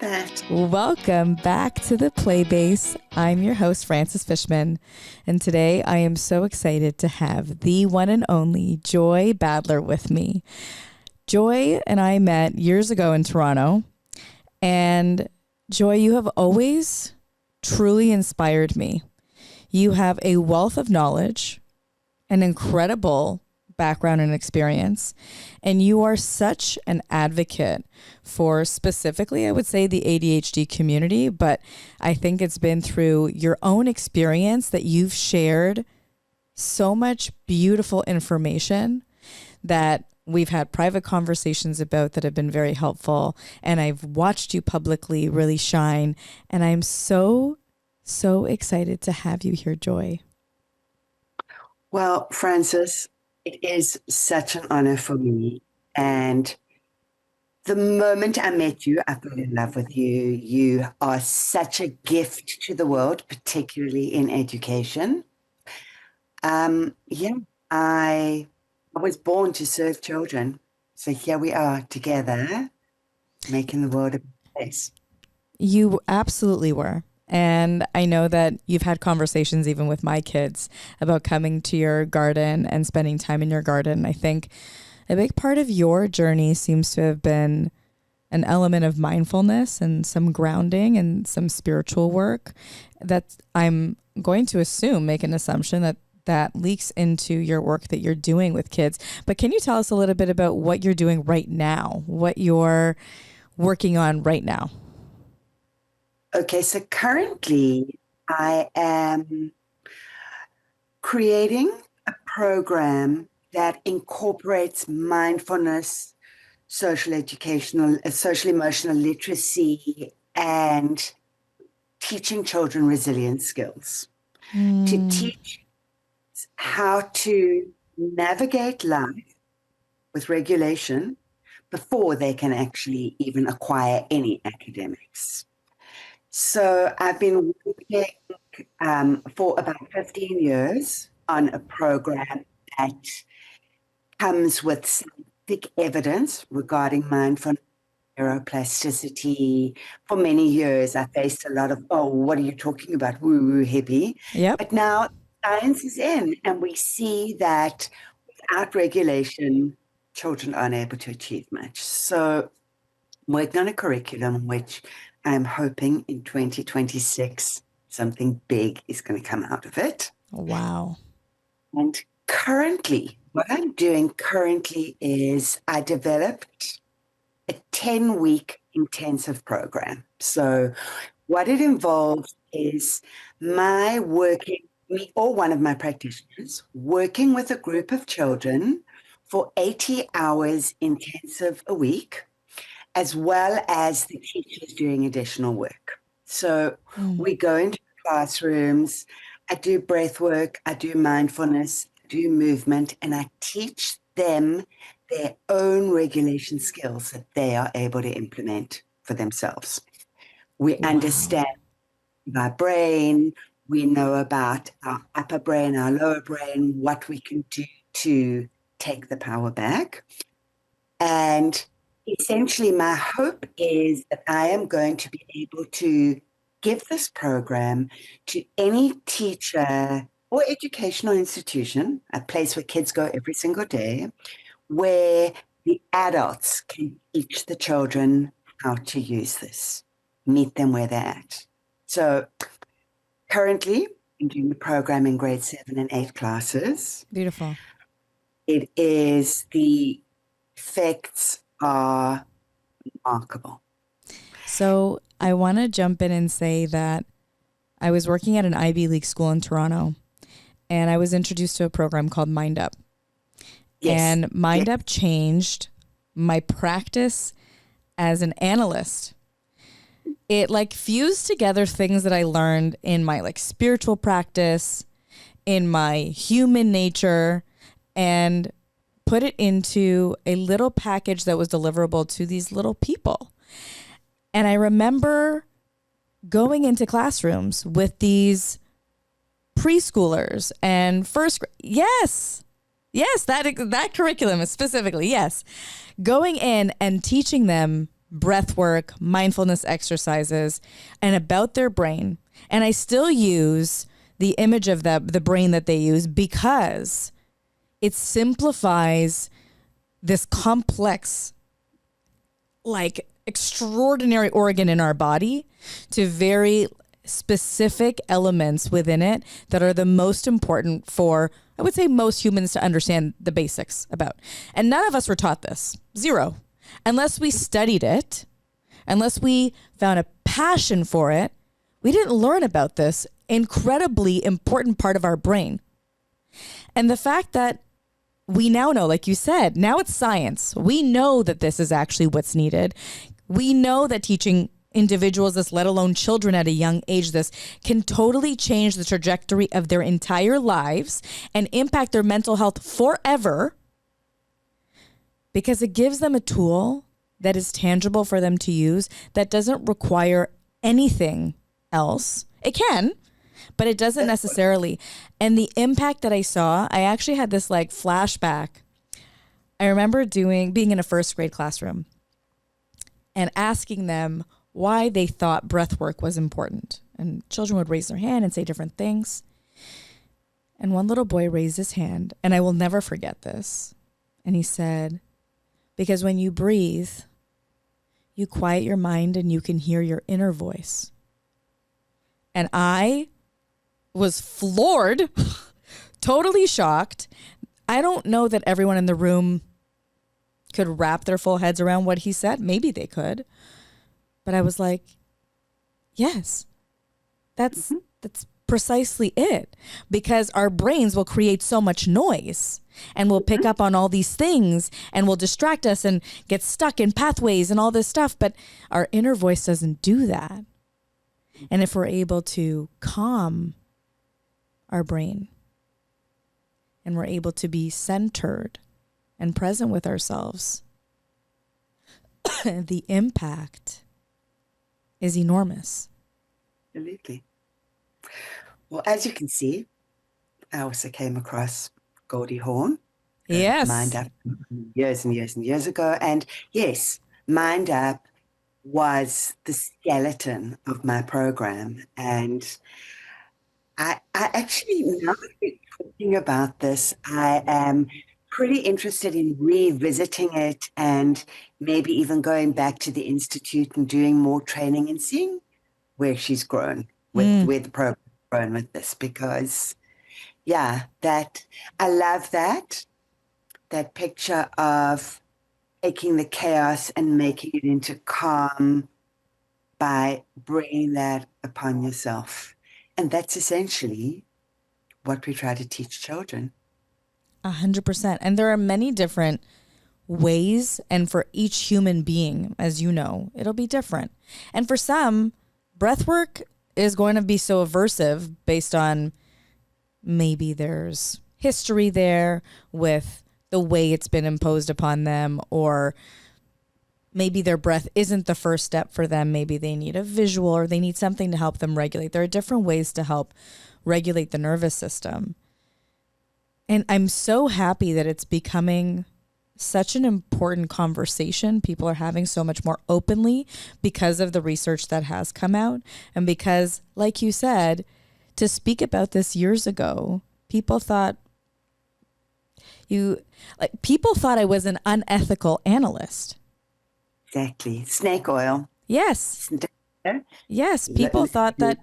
that. Welcome back to the Playbase. I'm your host, Frances Fishman, and today I am so excited to have the one and only Joy Badler with me. Joy and I met years ago in Toronto, and Joy, you have always truly inspired me. You have a wealth of knowledge, an incredible background and experience, and you are such an advocate for specifically, I would say, the ADHD community, but I think it's been through your own experience that you've shared so much beautiful information that we've had private conversations about that have been very helpful, and I've watched you publicly really shine, and I'm so excited to have you here, Joy. Well, Frances, it is such an honor for me. And the moment I met you, I fell in love with you. You are such a gift to the world, particularly in education. I was born to serve children. So here we are together, making the world a better place. You absolutely were. And I know that you've had conversations even with my kids about coming to your garden and spending time in your garden. I think a big part of your journey seems to have been an element of mindfulness and some grounding and some spiritual work that I'm going to assume, make an assumption that leaks into your work that you're doing with kids. But can you tell us a little bit about what you're doing right now, what you're working on right now? Okay, so currently I am creating a program that incorporates mindfulness, social emotional literacy, and teaching children resilience skills to teach how to navigate life with regulation before they can actually even acquire any academics. So I've been working for about 15 years on a program that comes with scientific evidence regarding mindfulness, neuroplasticity. For many years, I faced a lot of, what are you talking about, woo-woo hippie? Yep. But now science is in, and we see that without regulation, children aren't able to achieve much. So I'm working on a curriculum which I'm hoping in 2026, something big is going to come out of it. Wow. And currently, what I'm doing currently is I developed a 10-week intensive program. So what it involves is me or one of my practitioners working with a group of children for 80 hours intensive a week, as well as the teachers doing additional work. So we go into classrooms, I do breathwork, I do mindfulness, I do movement, and I teach them their own regulation skills that they are able to implement for themselves. We understand our brain, we know about our upper brain, our lower brain, what we can do to take the power back. And essentially, my hope is that I am going to be able to give this program to any teacher or educational institution, a place where kids go every single day, where the adults can teach the children how to use this, meet them where they're at. So currently, I'm doing the program in grade 7 and 8 classes. Beautiful. The effects are remarkable. So I want to jump in and say that I was working at an Ivy League school in Toronto, and I was introduced to a program called Mind Up. Yes. And Mind Up changed my practice as an analyst. It fused together things that I learned in my spiritual practice, in my human nature, and put it into a little package that was deliverable to these little people. And I remember going into classrooms with these preschoolers and first grade. Yes, that curriculum is specifically, yes. Going in and teaching them breathwork, mindfulness exercises, and about their brain. And I still use the image of the brain that they use because it simplifies this complex, like extraordinary organ in our body to very specific elements within it that are the most important for, I would say, most humans to understand the basics about. And none of us were taught this. Zero. Unless we studied it, unless we found a passion for it, we didn't learn about this incredibly important part of our brain. And the fact that we now know, like you said, now it's science. We know that this is actually what's needed. We know that teaching individuals this, let alone children at a young age, this can totally change the trajectory of their entire lives and impact their mental health forever, because it gives them a tool that is tangible for them to use that doesn't require anything else. It can, but it doesn't necessarily. And the impact that I saw, I actually had this like flashback. I remember being in a first grade classroom and asking them why they thought breath work was important. And children would raise their hand and say different things. And one little boy raised his hand, and I will never forget this. And he said, because when you breathe, you quiet your mind and you can hear your inner voice. And I was floored, totally shocked. I don't know that everyone in the room could wrap their full heads around what he said. Maybe they could. But I was like, yes, that's precisely it. Because our brains will create so much noise and we'll pick up on all these things and will distract us and get stuck in pathways and all this stuff. But our inner voice doesn't do that. And if we're able to calm our brain and we're able to be centered and present with ourselves, the impact is enormous. Absolutely. Well, as you can see, I also came across Goldie Hawn. Yes. Mind Up years and years and years ago. And yes, Mind Up was the skeleton of my program. And I actually, now that we're talking about this, I am pretty interested in revisiting it and maybe even going back to the Institute and doing more training and seeing where she's grown where the program grown with this, because yeah, that I love that picture of taking the chaos and making it into calm by bringing that upon yourself. And that's essentially what we try to teach children. 100%. And there are many different ways, and for each human being, as you know, it'll be different. And for some, breathwork is going to be so aversive based on maybe there's history there with the way it's been imposed upon them, or maybe their breath isn't the first step for them. Maybe they need a visual or they need something to help them regulate. There are different ways to help regulate the nervous system. And I'm so happy that it's becoming such an important conversation. People are having so much more openly because of the research that has come out. And because, like you said, to speak about this years ago, people thought I was an unethical analyst. Exactly. Snake oil. Yes. Yes. People thought that.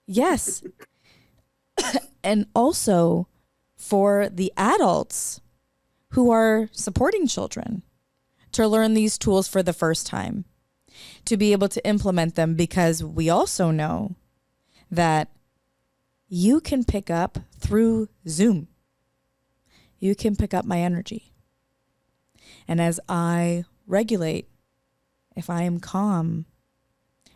Yes. And also for the adults who are supporting children to learn these tools for the first time, to be able to implement them, because we also know that you can pick up through Zoom. You can pick up my energy. And as I regulate, if I am calm,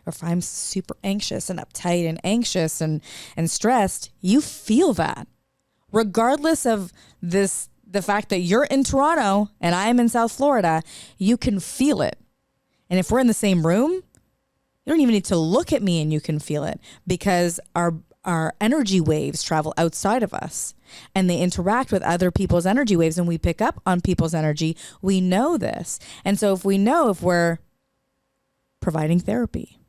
or if I'm super anxious and uptight and anxious and stressed, you feel that. Regardless of the fact that you're in Toronto and I'm in South Florida, you can feel it. And if we're in the same room, you don't even need to look at me and you can feel it, because our energy waves travel outside of us and they interact with other people's energy waves, and we pick up on people's energy. We know this. And so if we know if we're providing therapy.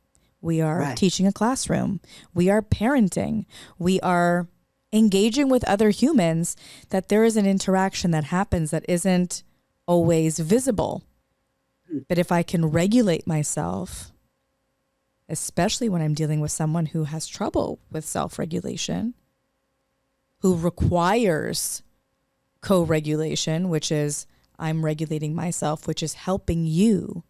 We are teaching a classroom. We are parenting. We are engaging with other humans, that there is an interaction that happens that isn't always visible. But if I can regulate myself, especially when I'm dealing with someone who has trouble with self-regulation, who requires co-regulation, which is I'm regulating myself, which is helping you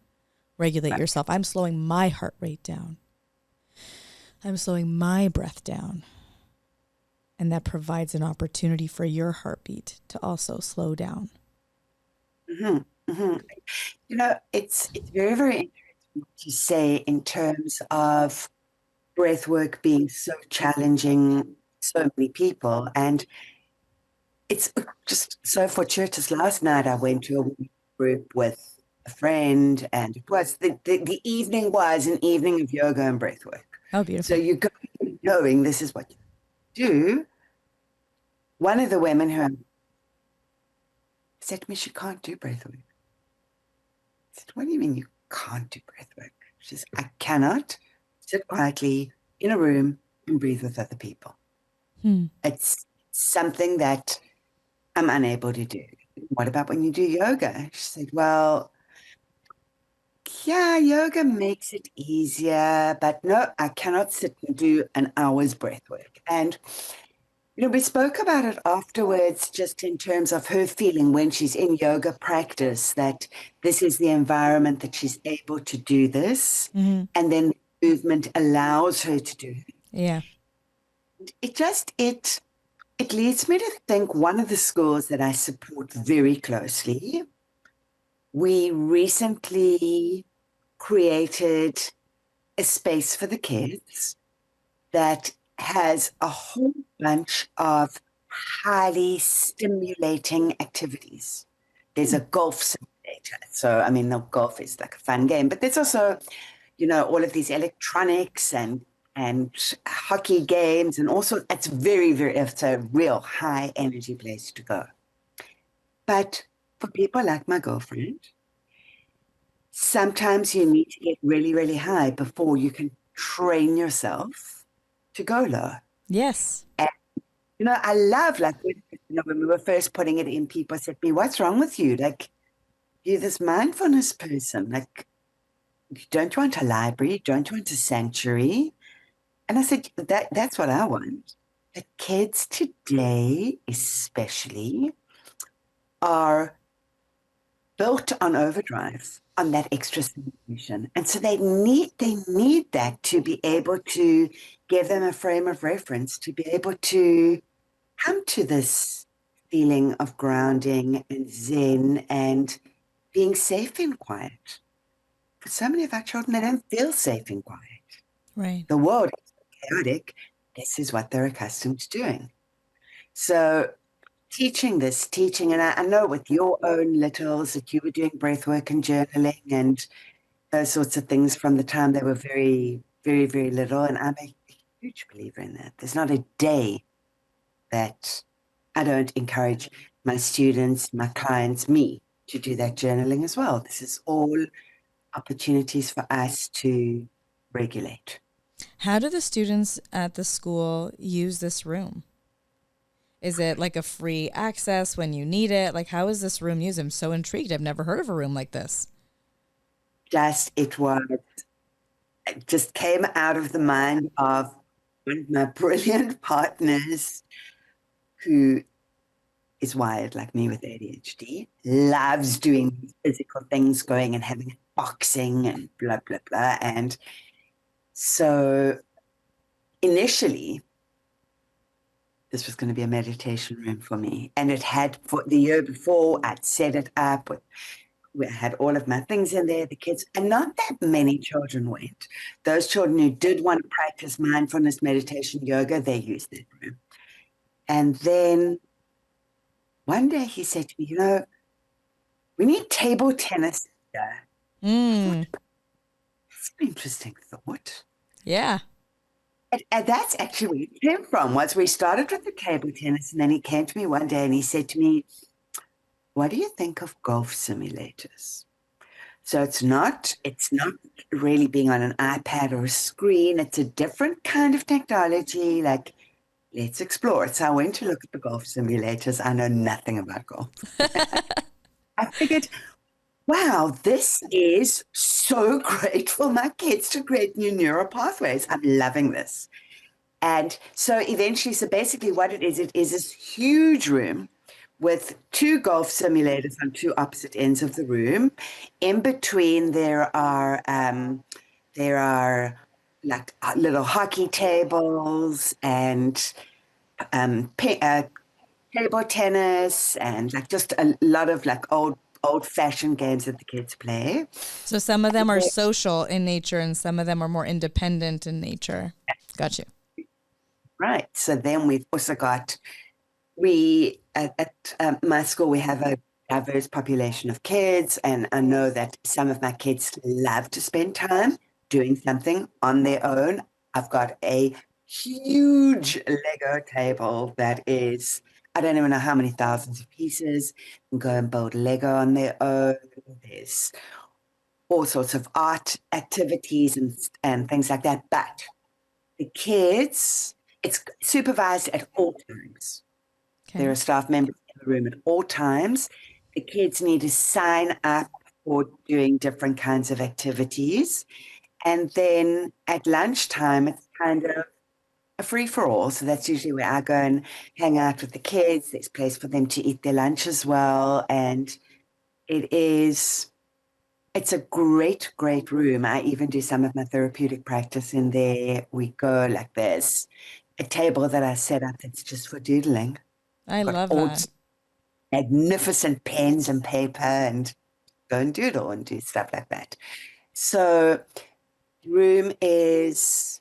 regulate yourself. I'm slowing my heart rate down. I'm slowing my breath down. And that provides an opportunity for your heartbeat to also slow down. Mm-hmm. Mm-hmm. You know, it's very, very interesting what you say in terms of breath work being so challenging, so many people. And it's just so fortuitous. Last night I went to a women's group with a friend, and it was the evening was an evening of yoga and breath work. Oh, beautiful. So you go knowing this is what you do. One of the women who said to me, she can't do breath work. I said, what do you mean you can't do breath work? She says, I cannot sit quietly in a room and breathe with other people. It's something that I'm unable to do. What about when you do yoga? She said, well, yeah, yoga makes it easier, but no, I cannot sit and do an hour's breath work. And, you know, we spoke about it afterwards, just in terms of her feeling when she's in yoga practice, that this is the environment that she's able to do this. And then the movement allows her to do it. Yeah. It leads me to think one of the schools that I support very closely, we recently created a space for the kids that has a whole bunch of highly stimulating activities. There's a golf simulator. So, I mean, the golf is like a fun game, but there's also, you know, all of these electronics and hockey games and also it's it's a real high energy place to go. But for people like my girlfriend, sometimes you need to get really, really high before you can train yourself to go low. Yes. And, you know, I love, like, when we were first putting it in, people said to me, what's wrong with you? Like, you're this mindfulness person. Like, don't you want a library? Don't you want a sanctuary? And I said, that's what I want. The kids today, especially, are built on overdrive, on that extra stimulation. And so they need that to be able to give them a frame of reference, to be able to come to this feeling of grounding and zen and being safe and quiet. For so many of our children, they don't feel safe and quiet. Right. The world is chaotic. This is what they're accustomed to doing. So teaching, and I know with your own littles that you were doing breath work and journaling and those sorts of things from the time they were very, very, very little. And I'm a huge believer in that. There's not a day that I don't encourage my students, my clients, me to do that journaling as well. This is all opportunities for us to regulate. How do the students at the school use this room? Is it like a free access when you need it? Like, how is this room used? I'm so intrigued. I've never heard of a room like this. It just came out of the mind of one of my brilliant partners who is wired like me with ADHD, loves doing physical things, going and having boxing and blah, blah, blah. And so initially, this was going to be a meditation room for me. And it had, for the year before, I'd set it up. We had all of my things in there, the kids, and not that many children went. Those children who did want to practice mindfulness, meditation, yoga, they used that room. And then one day he said to me, you know, we need table tennis here. That's an interesting thought. Yeah. And that's actually where it came from, was we started with the table tennis, and then he came to me one day and he said to me, what do you think of golf simulators? So it's not really being on an iPad or a screen. It's a different kind of technology. Like, let's explore it. So I went to look at the golf simulators. I know nothing about golf. I figured, wow, this is so great for my kids to create new neural pathways. I'm loving this. And so eventually, so basically what it is this huge room with two golf simulators on two opposite ends of the room. In between, there are like little hockey tables and table tennis and like just a lot of like old-fashioned games that the kids play. So some of them are social in nature and some of them are more independent in nature. Got you. Right. So then we've also got at my school, we have a diverse population of kids, and I know that some of my kids love to spend time doing something on their own. I've got a huge Lego table that is, I don't even know how many thousands of pieces, and go and build Lego on their own. There's all sorts of art activities and things like that. But the kids, it's supervised at all times. Okay. There are staff members in the room at all times. The kids need to sign up for doing different kinds of activities. And then at lunchtime, it's kind of a free-for-all. So that's usually where I go and hang out with the kids. There's place for them to eat their lunch as well. And it's a great, great room. I even do some of my therapeutic practice in there. We go like this. A table that I set up that's just for doodling. I Got love all that. magnificent pens and paper and go and doodle and do stuff like that. So it's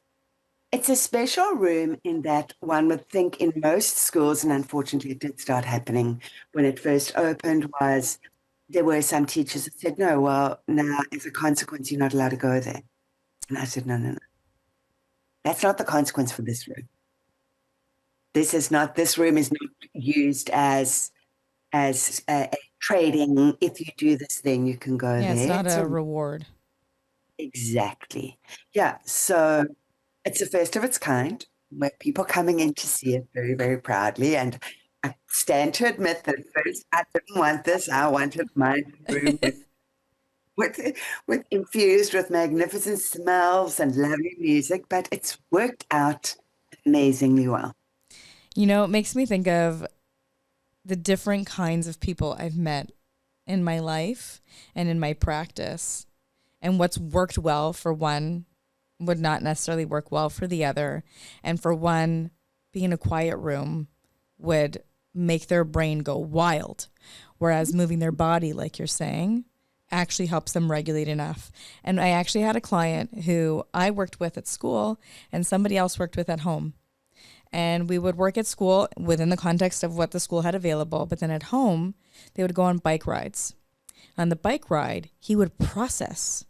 a special room in that one would think in most schools, and unfortunately it did start happening when it first opened, was there were some teachers that said, no, well, now as a consequence, you're not allowed to go there. And I said, no. That's not the consequence for this room. This room is not used as trading. If you do this thing, you can go there. It's not a reward. Exactly. Yeah. So it's the first of its kind, where people coming in to see it very, very proudly. And I stand to admit that at first I didn't want this. I wanted my room with infused with magnificent smells and lovely music, but it's worked out amazingly well. You know, it makes me think of the different kinds of people I've met in my life and in my practice, and what's worked well for one would not necessarily work well for the other. And for one, being in a quiet room would make their brain go wild, whereas moving their body, like you're saying, actually helps them regulate enough. And I actually had a client who I worked with at school and somebody else worked with at home. And we would work at school within the context of what the school had available. But then at home, they would go on bike rides. On the bike ride, he would process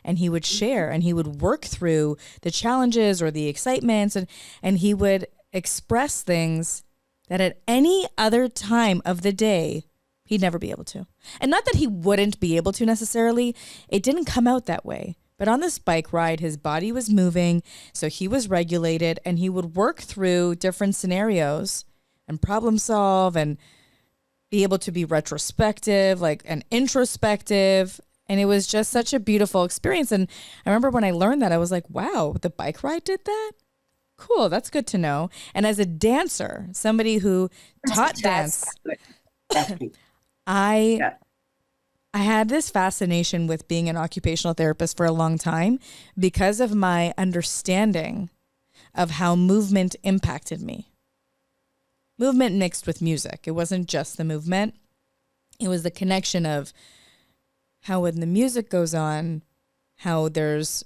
and he would share and he would work through the challenges or the excitements. And he would express things that at any other time of the day, he'd never be able to. And not that he wouldn't be able to necessarily. It didn't come out that way. But on this bike ride, his body was moving, so he was regulated, and he would work through different scenarios and problem solve and be able to be retrospective, like and introspective. And it was just such a beautiful experience. And I remember when I learned that, I was like, wow, the bike ride did that? Cool, that's good to know. And as a dancer, somebody who taught dance, I had this fascination with being an occupational therapist for a long time because of my understanding of how movement impacted me. Movement mixed with music. It wasn't just the movement. It was the connection of how when the music goes on, how there's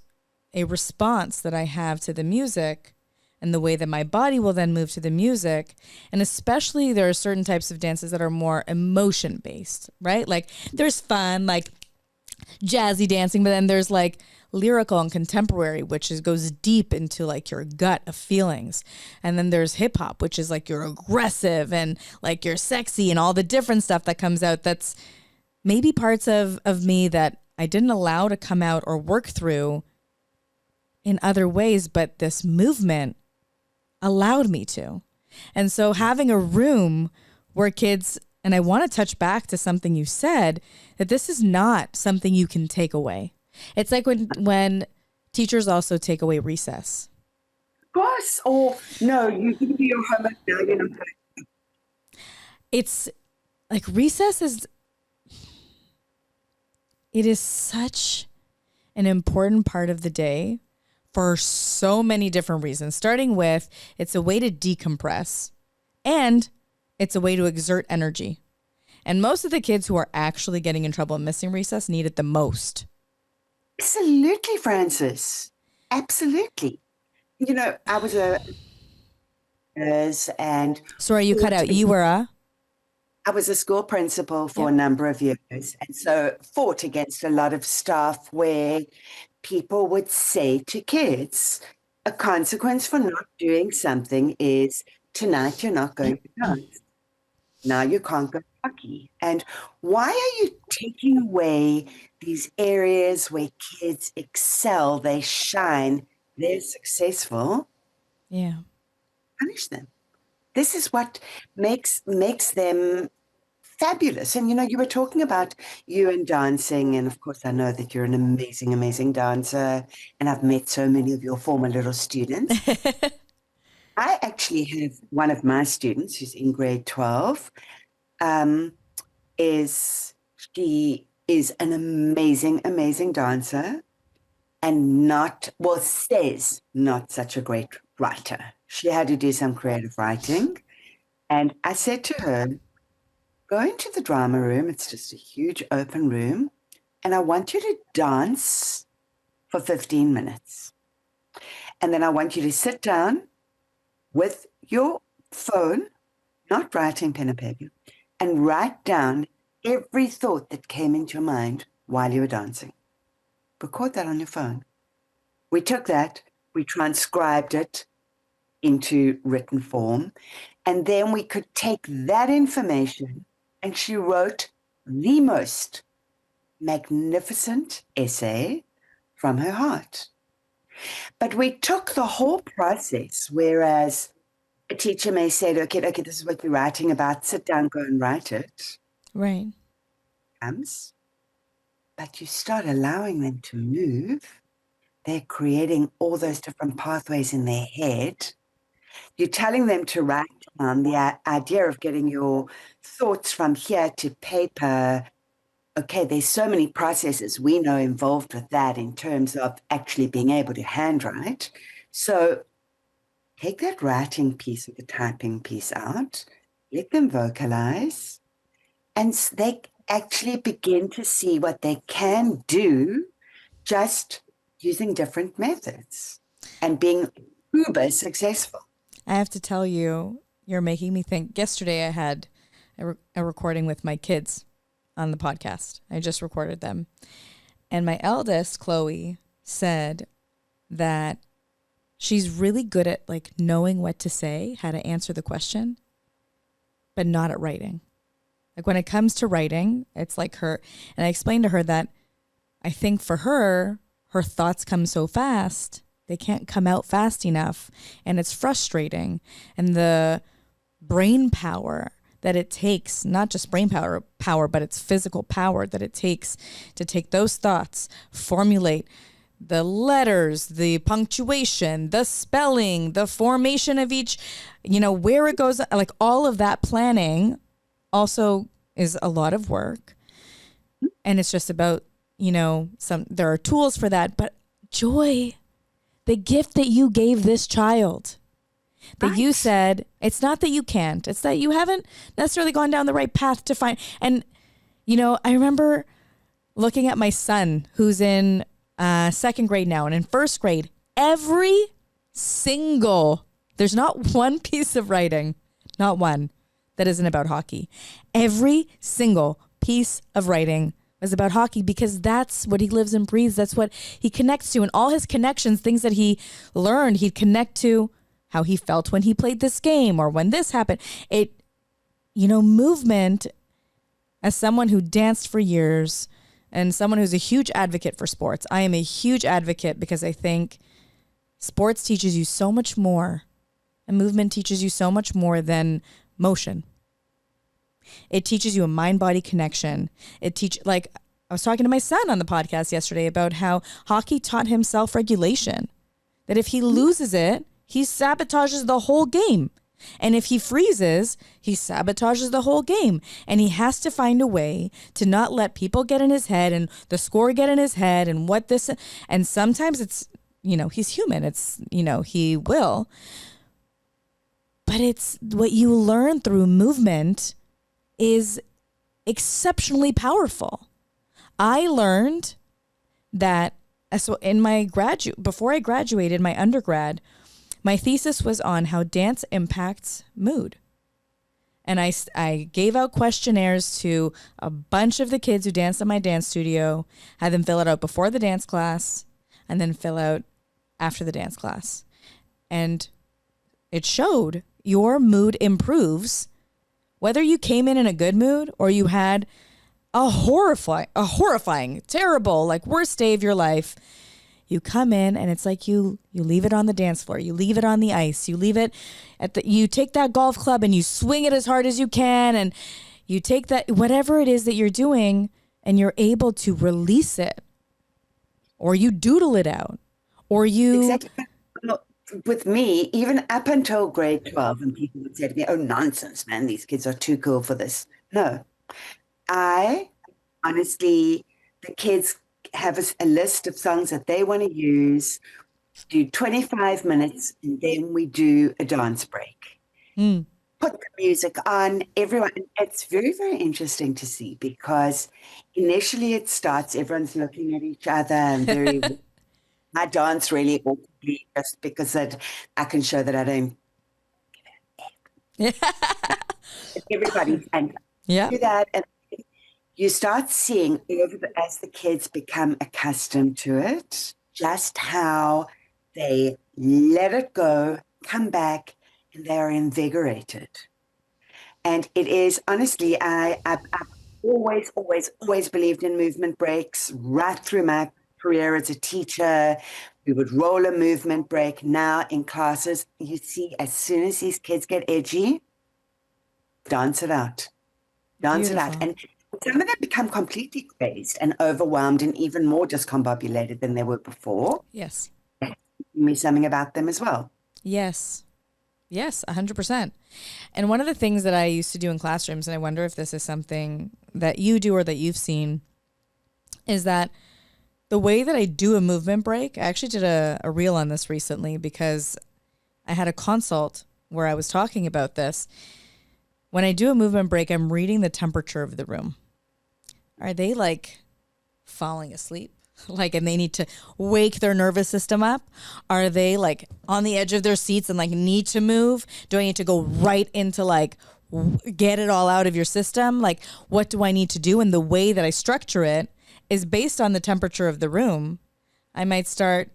a response that I have to the music and the way that my body will then move to the music. And especially there are certain types of dances that are more emotion based, right? Like there's fun, like jazzy dancing, but then there's like lyrical and contemporary, which goes deep into like your gut of feelings. And then there's hip hop, which is like you're aggressive and like you're sexy and all the different stuff that comes out. That's maybe parts of me that I didn't allow to come out or work through in other ways, but this movement allowed me to. And so having a room where kids, and I want to touch back to something you said, that this is not something you can take away. It's like when teachers also take away recess. Of course. Or no, you can do your homework now, you're not going. It's like recess it is such an important part of the day for so many different reasons, starting with it's a way to decompress and it's a way to exert energy. And most of the kids who are actually getting in trouble and missing recess need it the most. Absolutely, Francis. Absolutely. You know, I was Sorry, you cut out. You were I was a school principal for a number of years, and so fought against a lot of stuff where people would say to kids, a consequence for not doing something is tonight you're not going to dance. Now you can't go hockey. And why are you taking away these areas where kids excel, they shine, they're successful? Yeah. Punish them. This is what makes them fabulous. And, you know, you were talking about you and dancing. And, of course, I know that you're an amazing, amazing dancer. And I've met so many of your former little students. I actually have one of my students who's in grade 12. She is an amazing, amazing dancer and says not such a great writer. She had to do some creative writing. And I said to her, go into the drama room. It's just a huge open room. And I want you to dance for 15 minutes. And then I want you to sit down with your phone, not writing pen and paper, and write down every thought that came into your mind while you were dancing. Record that on your phone. We took that, we transcribed it into written form, and then we could take that information, and she wrote the most magnificent essay from her heart. But we took the whole process, whereas a teacher may say, okay, this is what you're writing about, sit down, go and write it. Right. But you start allowing them to move. They're creating all those different pathways in their head. You're telling them to write down the idea of getting your thoughts from here to paper. Okay, there's so many processes we know involved with that in terms of actually being able to handwrite. So take that writing piece or the typing piece out, let them vocalize, and they actually begin to see what they can do just using different methods and being uber successful. I have to tell you, you're making me think. Yesterday I had a recording with my kids on the podcast. I just recorded them. And my eldest, Chloe, said that she's really good at like knowing what to say, how to answer the question, but not at writing. Like when it comes to writing, it's like her. And I explained to her that I think for her, her thoughts come so fast, they can't come out fast enough. And it's frustrating. And the brain power that it takes, not just brain power, but it's physical power that it takes to take those thoughts, formulate the letters, the punctuation, the spelling, the formation of each, where it goes, like all of that planning also is a lot of work. And it's just about, there are tools for that. But Joy, the gift that you gave this child, that you said, it's not that you can't, it's that you haven't necessarily gone down the right path to find. And, I remember looking at my son who's in second grade now, and in first grade, there's not one piece of writing, not one, that isn't about hockey. Every single piece of writing was about hockey because that's what he lives and breathes. That's what he connects to. And all his connections, things that he learned, he'd connect to how he felt when he played this game or when this happened. Movement, as someone who danced for years, and someone who's a huge advocate for sports. I am a huge advocate because I think sports teaches you so much more, and movement teaches you so much more than motion. It teaches you a mind-body connection. Like I was talking to my son on the podcast yesterday about how hockey taught him self-regulation. That if he loses it, he sabotages the whole game. And if he freezes, he sabotages the whole game. And he has to find a way to not let people get in his head and the score get in his head and what this. And sometimes it's, he's human. It's, he will. But it's what you learn through movement is exceptionally powerful. I learned that so in my before I graduated my undergrad, my thesis was on how dance impacts mood. And I gave out questionnaires to a bunch of the kids who danced in my dance studio, had them fill it out before the dance class, and then fill out after the dance class. And it showed your mood improves whether you came in a good mood or you had a horrifying, terrible, like worst day of your life. You come in and it's like you leave it on the dance floor. You leave it on the ice. You leave it you take that golf club and you swing it as hard as you can. And you take that, whatever it is that you're doing, and you're able to release it, or you doodle it out, or you. Exactly. With me, even up until grade 12, and people would say to me, oh, nonsense, man, these kids are too cool for this. No, I honestly, the kids have a list of songs that they want to use, do 25 minutes, and then we do a dance break. Put the music on, everyone. It's very, very interesting to see, because initially it starts, everyone's looking at each other and I dance really awkwardly just because I can show that I don't everybody and do that, and you start seeing as the kids become accustomed to it, just how they let it go, come back, and they are invigorated. And it is, honestly, I've always believed in movement breaks right through my career as a teacher. We would roll a movement break. Now in classes, you see, as soon as these kids get edgy, dance it out. Dance it out. And some of them become completely crazed and overwhelmed and even more discombobulated than they were before. Yes. Me something about them as well. Yes. Yes, 100%. And one of the things that I used to do in classrooms, and I wonder if this is something that you do or that you've seen, is that the way that I do a movement break, I actually did a reel on this recently because I had a consult where I was talking about this. When I do a movement break, I'm reading the temperature of the room. Are they like falling asleep? Like, and they need to wake their nervous system up? Are they like on the edge of their seats and like need to move? Do I need to go right into like get it all out of your system? Like, what do I need to do? And the way that I structure it is based on the temperature of the room. I might start,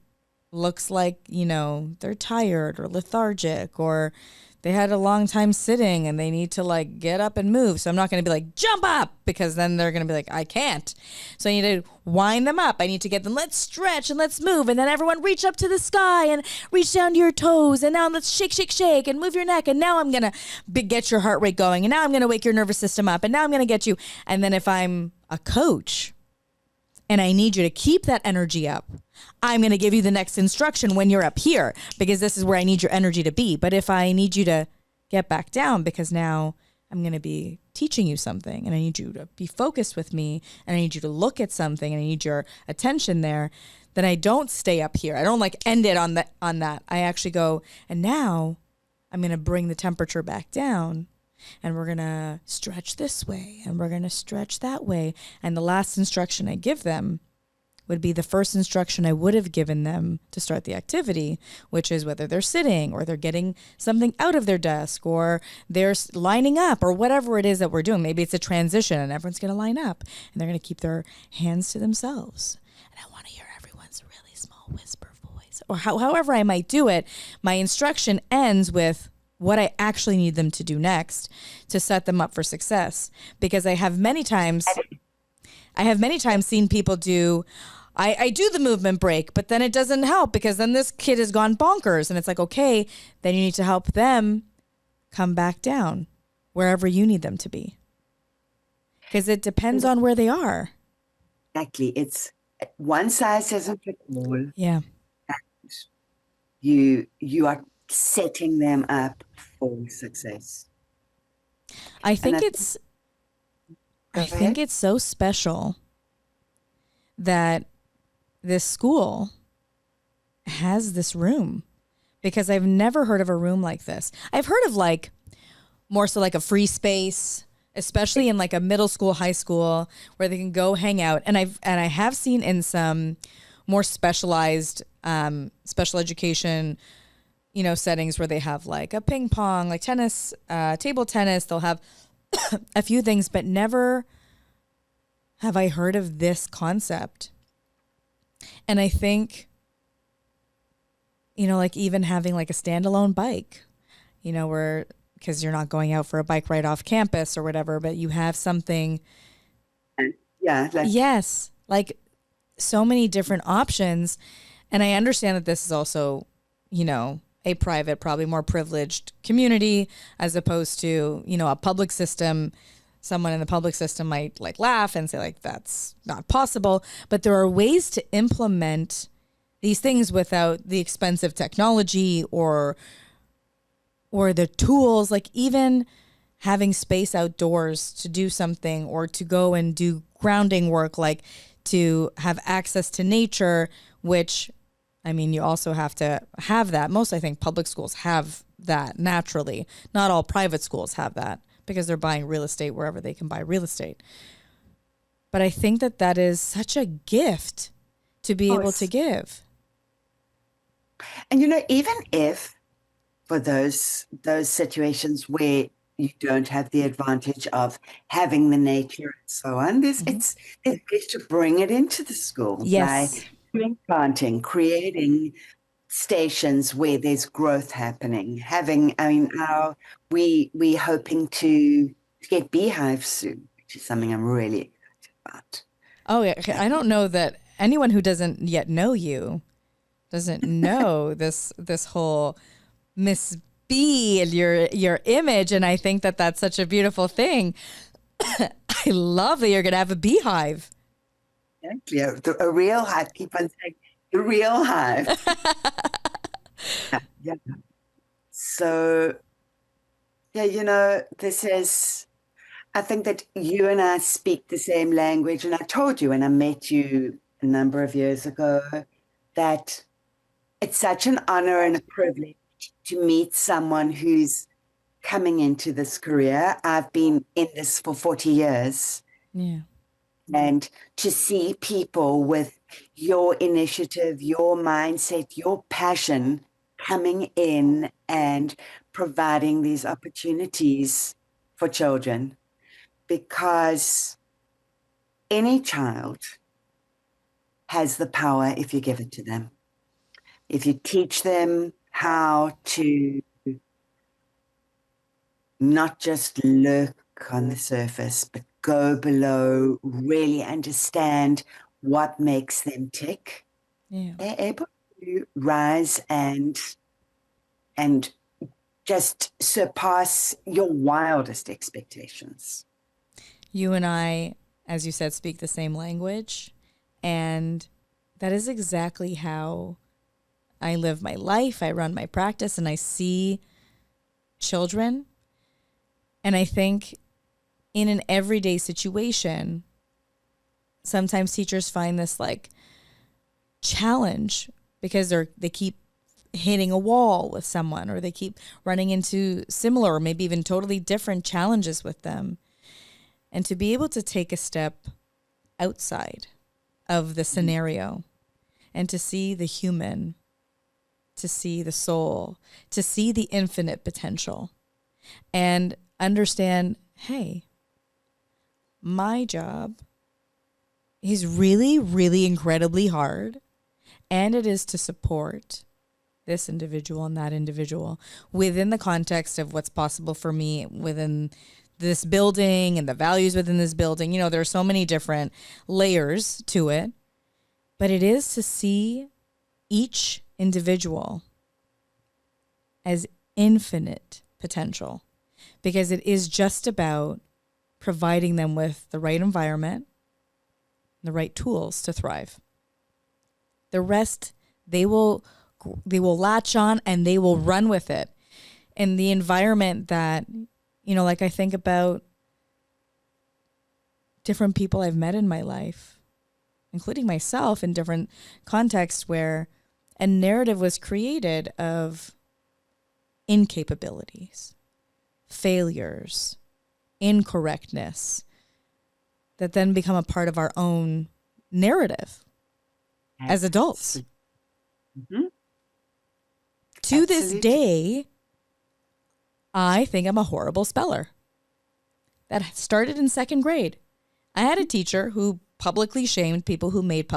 looks like, they're tired or lethargic, or they had a long time sitting and they need to like get up and move. So I'm not going to be like, jump up, because then they're going to be like, I can't. So I need to wind them up. I need to get them, let's stretch and let's move. And then everyone reach up to the sky and reach down to your toes. And now let's shake, shake, shake and move your neck. And now I'm going to get your heart rate going. And now I'm going to wake your nervous system up. And now I'm going to get you. And then if I'm a coach and I need you to keep that energy up, I'm going to give you the next instruction when you're up here, because this is where I need your energy to be. But if I need you to get back down, because now I'm going to be teaching you something and I need you to be focused with me and I need you to look at something and I need your attention there, then I don't stay up here. I don't like end it on that. I actually go, and now I'm going to bring the temperature back down. And we're going to stretch this way and we're going to stretch that way. And the last instruction I give them would be the first instruction I would have given them to start the activity, which is whether they're sitting or they're getting something out of their desk or they're lining up or whatever it is that we're doing. Maybe it's a transition and everyone's going to line up and they're going to keep their hands to themselves. And I want to hear everyone's really small whisper voice, or however I might do it. My instruction ends with what I actually need them to do next to set them up for success. Because I have many times, I have many times seen people do, I do the movement break, but then it doesn't help because then this kid has gone bonkers. And it's like, okay, then you need to help them come back down wherever you need them to be. Because it depends on where they are. Exactly. It's one size doesn't fit all. Yeah. You are setting them up for success. I think Go ahead. it's so special that this school has this room, because I've never heard of a room like this. I've heard of like more so like a free space, especially in like a middle school, high school, where they can go hang out. And I have seen in some more specialized special education, you know, settings where they have like a ping pong, like tennis, table tennis. They'll have a few things, but never have I heard of this concept. And I think, you know, like even having like a standalone bike, you know, where, because you're not going out for a bike ride off campus or whatever, but you have something. Yeah. Yes. Like so many different options. And I understand that this is also, you know, a private, probably more privileged community as opposed to, you know, a public system. Someone in the public system might like laugh and say like, that's not possible. But there are ways to implement these things without the expensive technology or the tools, like even having space outdoors to do something or to go and do grounding work, like to have access to nature, which, I mean, you also have to have that. Most, I think, public schools have that naturally. Not all private schools have that because they're buying real estate wherever they can buy real estate. But I think that that is such a gift to be able to give. And, you know, even if for those situations where you don't have the advantage of having the nature and so on, there's ways to bring it into the school. Yes. By planting, creating stations where there's growth happening. We hoping to get beehives soon, which is something I'm really excited about. Oh, yeah. I don't know that anyone who doesn't yet know you doesn't know this whole Miss B and your image, and I think that that's such a beautiful thing. I love that you're going to have a beehive. Exactly, a real hive. Keep on saying the real hive. Yeah. So, yeah, you know, I think that you and I speak the same language, and I told you when I met you a number of years ago that it's such an honor and a privilege to meet someone who's coming into this career. I've been in this for 40 years. Yeah. And to see people with your initiative, your mindset, your passion coming in and providing these opportunities for children, because any child has the power if you give it to them. If you teach them how to not just look on the surface, but go below, really understand what makes them tick, they're able to rise and just surpass your wildest expectations. You and I, as you said, speak the same language, and that is exactly how I live my life. I run my practice and I see children. And I think in an everyday situation, sometimes teachers find this like challenge because they keep hitting a wall with someone, or they keep running into similar or maybe even totally different challenges with them. And to be able to take a step outside of the scenario and to see the human, to see the soul, to see the infinite potential, and understand, hey, my job is really, really incredibly hard, and it is to support this individual and that individual within the context of what's possible for me within this building and the values within this building. You know, there are so many different layers to it, but it is to see each individual as infinite potential, because it is just about providing them with the right environment, the right tools to thrive. The rest, they will latch on and they will run with it. And the environment that, you know, like I think about different people I've met in my life, including myself, in different contexts where a narrative was created of incapabilities, failures, incorrectness, that then become a part of our own narrative as adults. Mm-hmm. To this day, I think I'm a horrible speller. That started in second grade. I had a teacher who publicly shamed people who made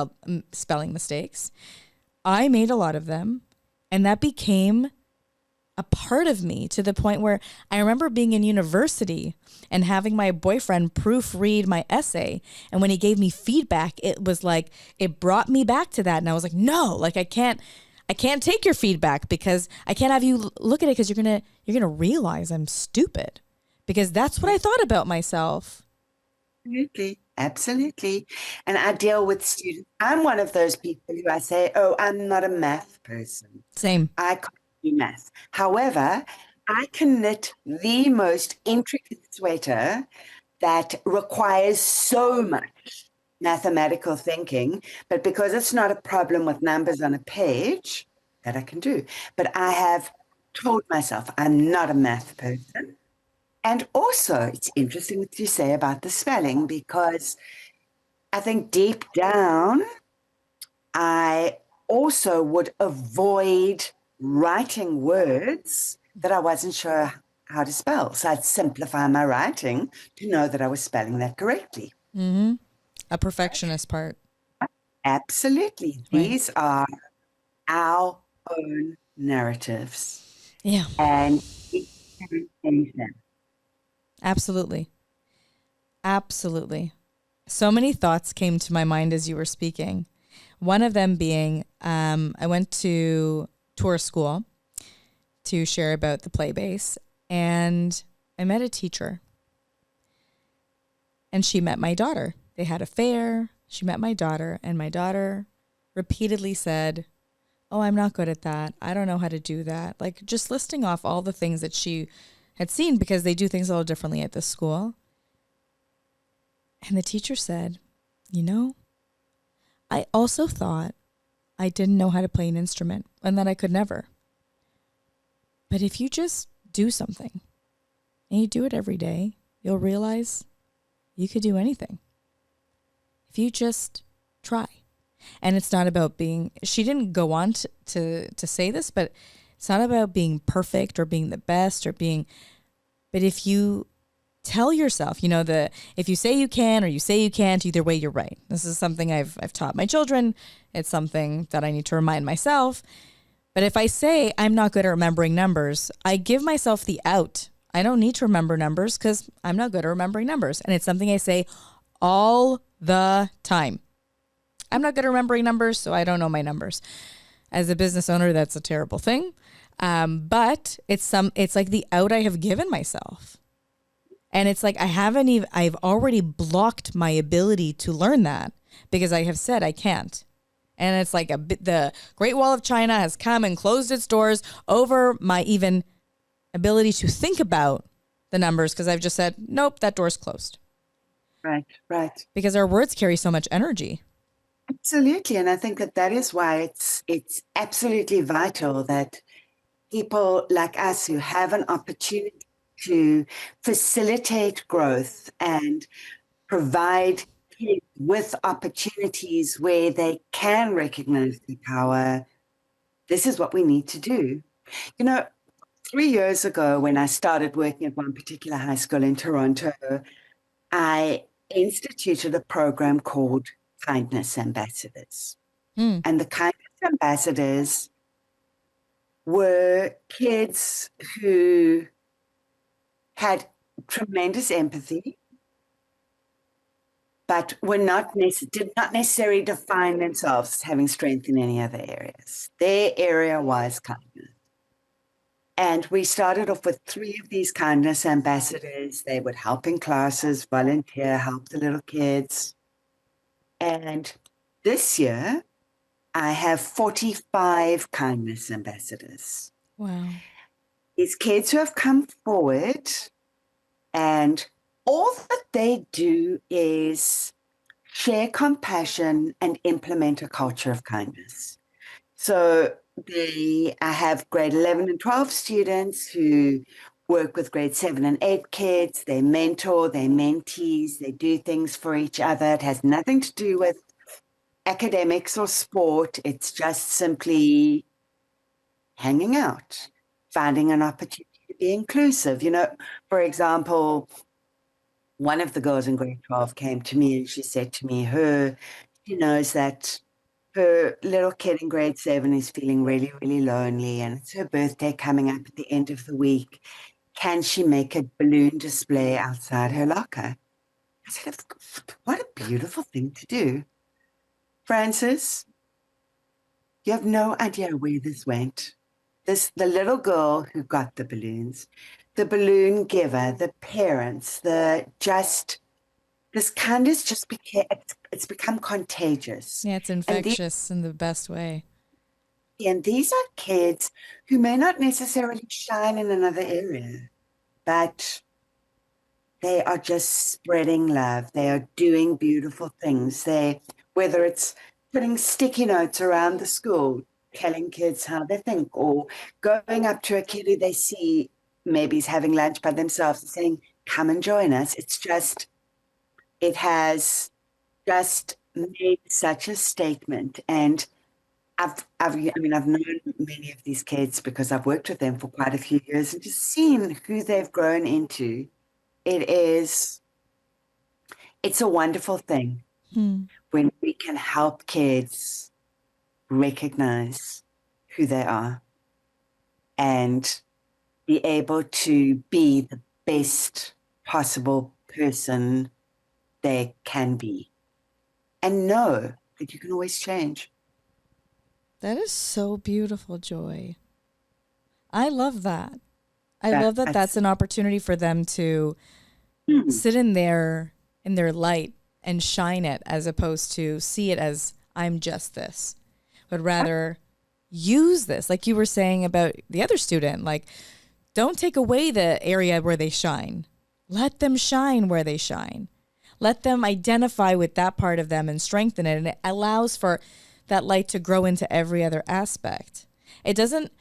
spelling mistakes. I made a lot of them, and that became a part of me, to the point where I remember being in university and having my boyfriend proofread my essay. And when he gave me feedback, it was like, it brought me back to that. And I was like, no, like I can't take your feedback, because I can't have you look at it, because you're going to realize I'm stupid, because that's what I thought about myself. Absolutely. And I deal with students. I'm one of those people who I say, oh, I'm not a math person. Same. I can't do math. However, I can knit the most intricate sweater that requires so much mathematical thinking, but because it's not a problem with numbers on a page, that I can do. But I have told myself I'm not a math person. And also, it's interesting what you say about the spelling, because I think deep down, I also would avoid writing words that I wasn't sure how to spell. So I'd simplify my writing to know that I was spelling that correctly. Mm-hmm. A perfectionist part. Absolutely. Right. These are our own narratives. Yeah. And we can change them. Absolutely. Absolutely. So many thoughts came to my mind as you were speaking. One of them being, I went to tour school to share about the Playbase, and I met a teacher, and she met my daughter. They had a fair. She met my daughter, and my daughter repeatedly said, oh, I'm not good at that. I don't know how to do that. Like, just listing off all the things that she had seen, because they do things a little differently at this school. And the teacher said, you know, I also thought I didn't know how to play an instrument and that I could never. But if you just do something and you do it every day, you'll realize you could do anything. If you just try. And it's not about being, she didn't go on to say this, but it's not about being perfect or being the best or being, but if you tell yourself, you know, if you say you can or you say you can't, either way, you're right. This is something I've taught my children. It's something that I need to remind myself. But if I say I'm not good at remembering numbers, I give myself the out. I don't need to remember numbers because I'm not good at remembering numbers. And it's something I say all the time. I'm not good at remembering numbers, so I don't know my numbers. As a business owner, that's a terrible thing. But it's like the out I have given myself. And it's like I've already blocked my ability to learn that because I have said I can't. And it's like the Great Wall of China has come and closed its doors over my even ability to think about the numbers because I've just said, nope, that door's closed. Right. Because our words carry so much energy. Absolutely. And I think that is why it's absolutely vital that people like us who have an opportunity to facilitate growth and provide kids with opportunities where they can recognize their power, this is what we need to do. You know, 3 years ago when I started working at one particular high school in Toronto, I instituted a program called Kindness Ambassadors. And the Kindness Ambassadors were kids who had tremendous empathy, but did not necessarily define themselves as having strength in any other areas. Their area was kindness. And we started off with 3 of these kindness ambassadors. They would help in classes, volunteer, help the little kids. And this year, I have 45 kindness ambassadors. Wow. These kids who have come forward, and all that they do is share compassion and implement a culture of kindness. So I have grade 11 and 12 students who work with grade 7 and 8 kids. They mentor, they mentees, they do things for each other. It has nothing to do with academics or sport. It's just simply hanging out, finding an opportunity to be inclusive. For example, one of the girls in grade 12 came to me and she said to me, she knows that her little kid in grade 7 is feeling really, really lonely, and it's her birthday coming up at the end of the week. Can she make a balloon display outside her locker? I said, what a beautiful thing to do. Francis, you have no idea where this went. The little girl who got the balloons, the balloon giver, the parents, this kindness just it's become contagious. Yeah, it's infectious in the best way. And these are kids who may not necessarily shine in another area, but they are just spreading love. They are doing beautiful things. Whether it's putting sticky notes around the school, telling kids how they think, or going up to a kid who they see maybe is having lunch by themselves and saying, come and join us. It has just made such a statement. And I've known many of these kids because I've worked with them for quite a few years and just seen who they've grown into. It's a wonderful thing when we can help kids recognize who they are and be able to be the best possible person they can be and know that you can always change. That is so beautiful, Joy. I love that. I love that that's an opportunity for them to sit in their light and shine it, as opposed to see it as I'm just this, but rather use this. Like you were saying about the other student, like don't take away the area where they shine. Let them shine where they shine. Let them identify with that part of them and strengthen it. And it allows for that light to grow into every other aspect. It doesn't,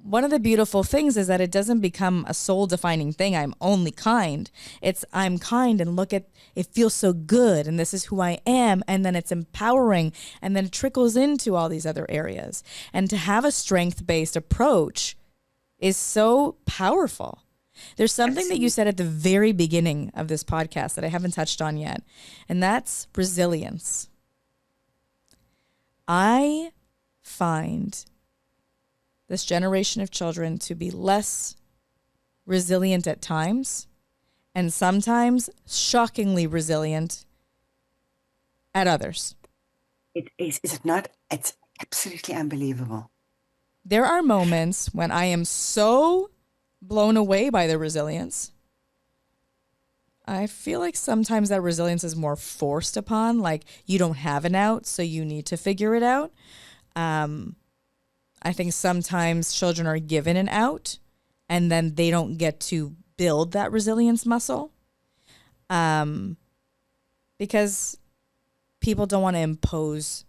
one of the beautiful things is that it doesn't become a soul defining thing. I'm only kind. It's I'm kind and look at, it feels so good and this is who I am. And then it's empowering and then it trickles into all these other areas. And to have a strength-based approach is so powerful. There's something that you said at the very beginning of this podcast that I haven't touched on yet, and that's resilience. I find this generation of children to be less resilient at times, and sometimes shockingly resilient at others. Is it not? It's absolutely unbelievable. There are moments when I am so blown away by the resilience. I feel like sometimes that resilience is more forced upon, like you don't have an out, so you need to figure it out. I think sometimes children are given an out and then they don't get to build that resilience muscle because people don't want to impose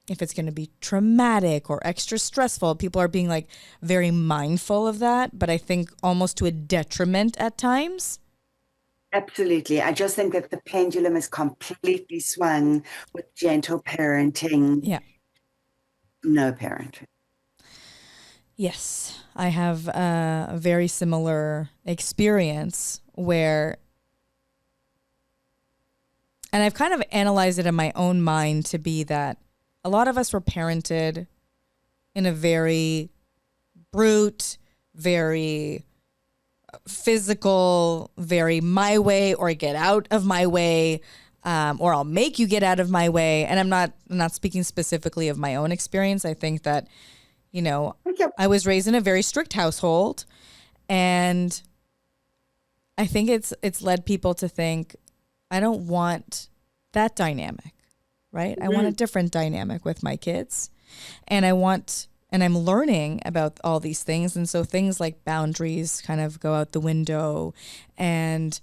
if it's going to be traumatic or extra stressful. People are being like very mindful of that, but I think almost to a detriment at times. Absolutely. I just think that the pendulum is completely swung with gentle parenting. Yeah. No parenting. Yes. I have a very similar experience where, and I've kind of analyzed it in my own mind to be that a lot of us were parented in a very brute, very physical, very my way, or get out of my way, or I'll make you get out of my way. And I'm not speaking specifically of my own experience. I think that, I was raised in a very strict household, and I think it's led people to think, I don't want that dynamic, right? I want a different dynamic with my kids, and I'm learning about all these things. And so things like boundaries kind of go out the window, and,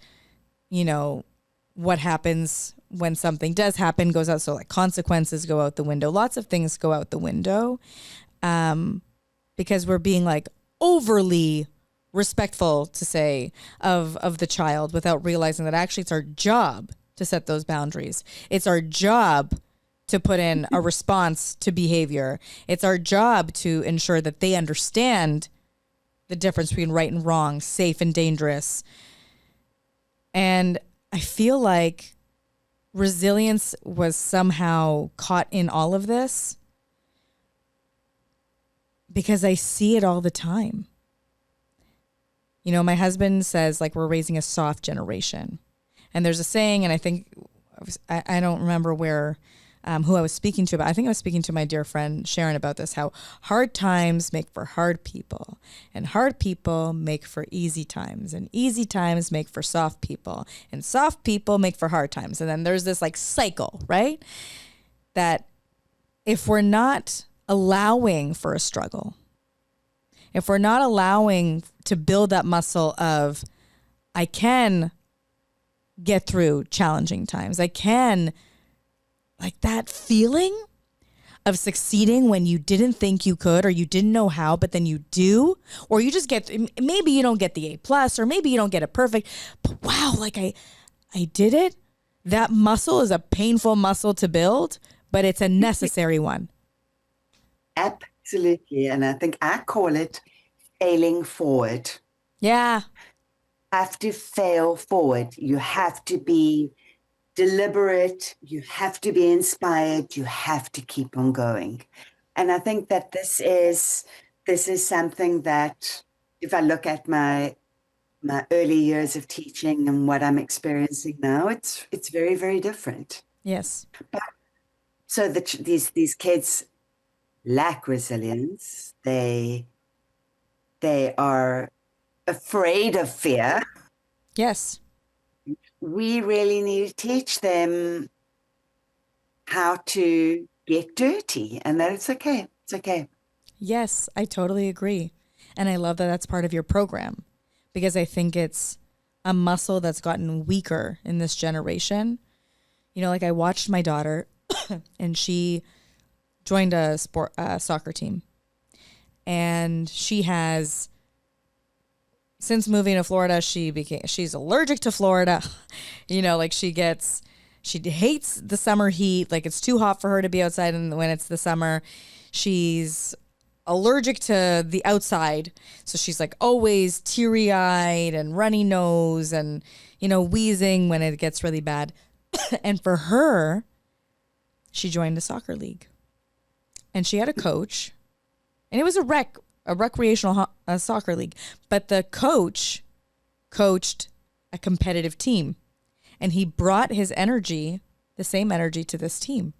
what happens when something does happen goes out. So like consequences go out the window. Lots of things go out the window, because we're being like overly respectful, to say, of the child, without realizing that actually it's our job to set those boundaries. It's our job to put in a response to behavior. It's our job to ensure that they understand the difference between right and wrong, safe and dangerous. And I feel like resilience was somehow caught in all of this, because I see it all the time. My husband says, like, we're raising a soft generation. And there's a saying, and I think, I don't remember who I was speaking to, but I think I was speaking to my dear friend Sharon about this, how hard times make for hard people, and hard people make for easy times, and easy times make for soft people, and soft people make for hard times. And then there's this like cycle, right? That if we're not allowing for a struggle, if we're not allowing to build that muscle of, I can get through challenging times, I can, like that feeling of succeeding when you didn't think you could, or you didn't know how, but then you do, or you just get, maybe you don't get the A+, or maybe you don't get it perfect, but wow, like I did it. That muscle is a painful muscle to build, but it's a necessary one. Absolutely. And I think I call it failing forward. Yeah. You have to fail forward. You have to be deliberate. You have to be inspired. You have to keep on going. And I think that this is something that, if I look at my early years of teaching and what I'm experiencing now, it's very, very different. Yes. So these kids lack resilience. They are afraid of fear. Yes. We really need to teach them how to get dirty, and that it's okay. It's okay. Yes, I totally agree. And I love that that's part of your program, because I think it's a muscle that's gotten weaker in this generation. Like I watched my daughter and she joined a soccer team, and she has, since moving to Florida, she's allergic to Florida. Like she hates the summer heat. Like it's too hot for her to be outside, and when it's the summer, she's allergic to the outside. So she's like always teary-eyed and runny nose and, wheezing when it gets really bad. And for her, she joined a soccer league, and she had a coach, and it was a recreational soccer league, but the coach coached a competitive team, and he brought his energy, the same energy, to this team.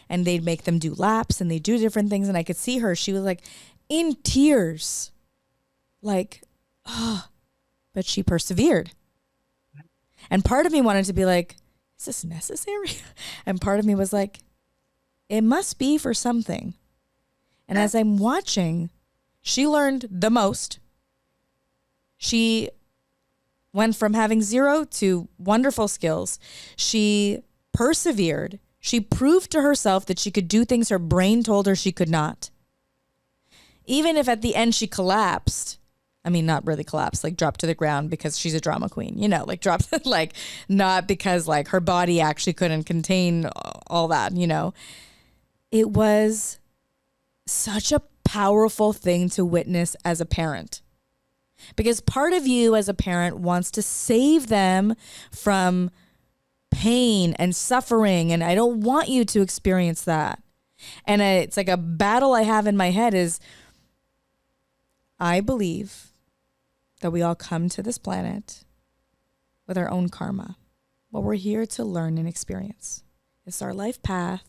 And they'd make them do laps, and they do different things. And I could see her, she was like in tears, like, oh, but she persevered. And part of me wanted to be like, is this necessary? And part of me was like, it must be for something. And as I'm watching, she learned the most. She went from having zero to wonderful skills. She persevered. She proved to herself that she could do things her brain told her she could not. Even if at the end she collapsed. I mean, not really collapsed, like dropped to the ground because she's a drama queen, like dropped, like not because like her body actually couldn't contain all that, It was such a powerful thing to witness as a parent, because part of you as a parent wants to save them from pain and suffering, and I don't want you to experience that. And it's like a battle I have in my head is, I believe that we all come to this planet with our own karma. What we're here to learn and experience. It's our life path.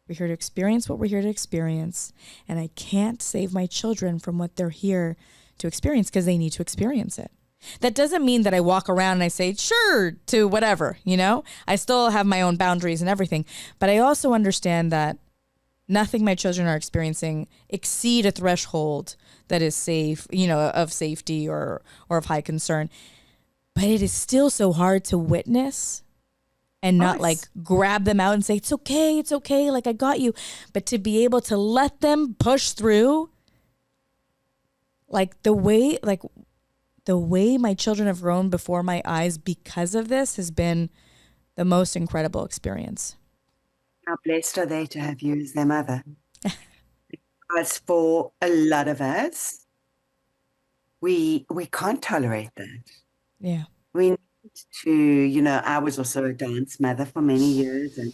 We're here to experience what we're here to experience. And I can't save my children from what they're here to experience because they need to experience it. That doesn't mean that I walk around and I say, sure, to whatever, you know? I still have my own boundaries and everything. But I also understand that nothing my children are experiencing exceed a threshold that is safe, you know, of safety or of high concern. But it is still so hard to witness and not like grab them out and say, it's okay, like I got you. But to be able to let them push through, like the way my children have grown before my eyes because of this has been the most incredible experience. How blessed are they to have you as their mother? Because for a lot of us, we can't tolerate that. Yeah. We need to, you know, I was also a dance mother for many years, and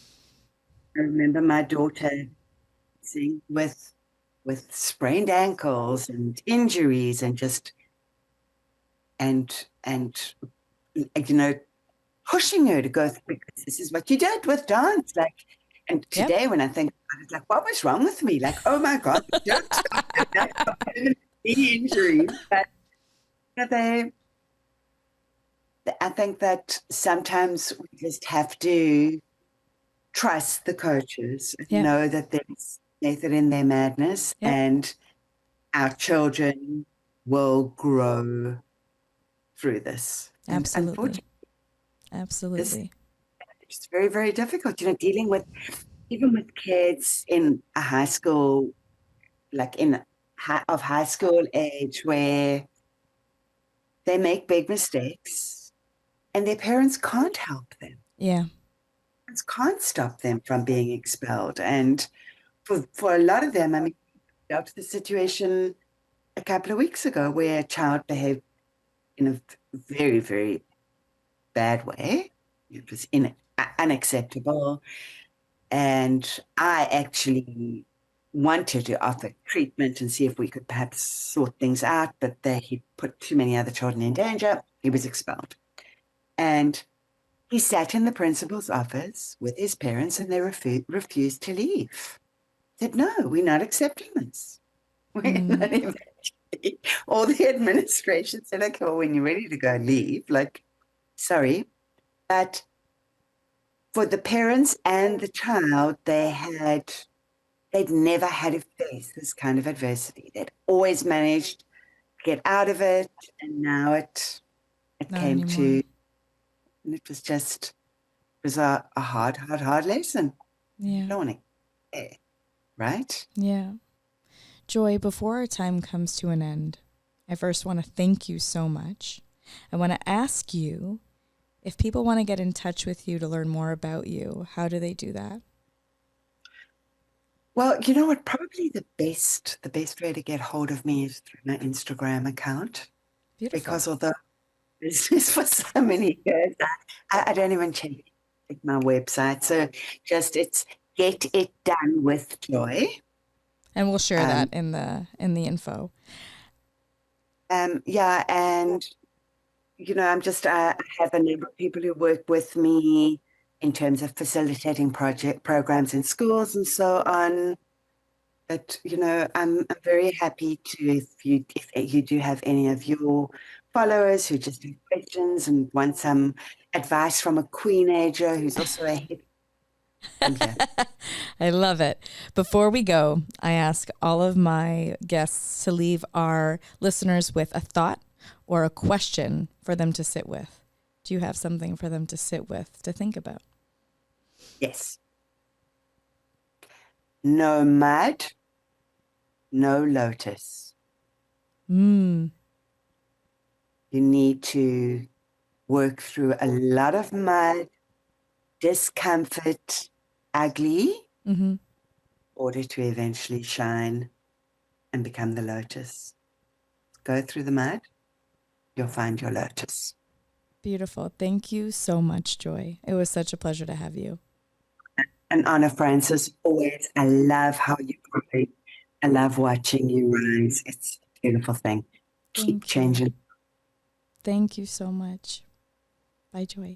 I remember my daughter dancing with sprained ankles and injuries and just and you know, pushing her to go through, because this is what you did with dance. Like, and today when I think about it, like, what was wrong with me? Like, oh my God, don't stop it. That's the injuries. But you know, I think that sometimes we just have to trust the coaches and know that there's method in their madness, and our children will grow through this. Absolutely. It's very, very difficult, you know, dealing with, even with kids in a high school, like of high school age, where they make big mistakes and their parents can't help them. Yeah. Parents can't stop them from being expelled. And for a lot of them, I mean, up to the situation a couple of weeks ago where a child behaved in a very, very bad way. It was unacceptable. And I actually wanted to offer treatment and see if we could perhaps sort things out, but he put too many other children in danger. He was expelled. And he sat in the principal's office with his parents, and they refused to leave. Said, no, we're not accepting this. All the administration said, okay, well, when you're ready to go, leave. Like, sorry. But for the parents and the child, they'd never had to face this kind of adversity. They'd always managed to get out of it, and now it came anymore. to, and it was a hard lesson. Yeah. I don't want to, right? Yeah. Joy, before our time comes to an end, I first want to thank you so much. I want to ask you, if people want to get in touch with you to learn more about you, how do they do that? Well, you know what? Probably the best way to get hold of me is through my Instagram account. Beautiful. Because although business for so many years, I don't even check my website. So it's Get It Done with Joy. And we'll share that in the info. Yeah, and you know, I have a number of people who work with me in terms of facilitating programs in schools and so on. But you know, I'm very happy to, if you do have any of your followers who just have questions and want some advice from a queenager who's also a hip. I love it. Before we go, I ask all of my guests to leave our listeners with a thought or a question for them to sit with. Do you have something for them to sit with, to think about? Yes. No mud, no lotus. You need to work through a lot of mud, discomfort, ugly, in order to eventually shine and become the lotus. Go through the mud, you'll find your lotus. Beautiful. Thank you so much, Joy. It was such a pleasure to have you. An honor, Francis. Always. I love how you grow. I love watching you rise. It's a beautiful thing. Keep changing. Thank you so much. Bye, Joy.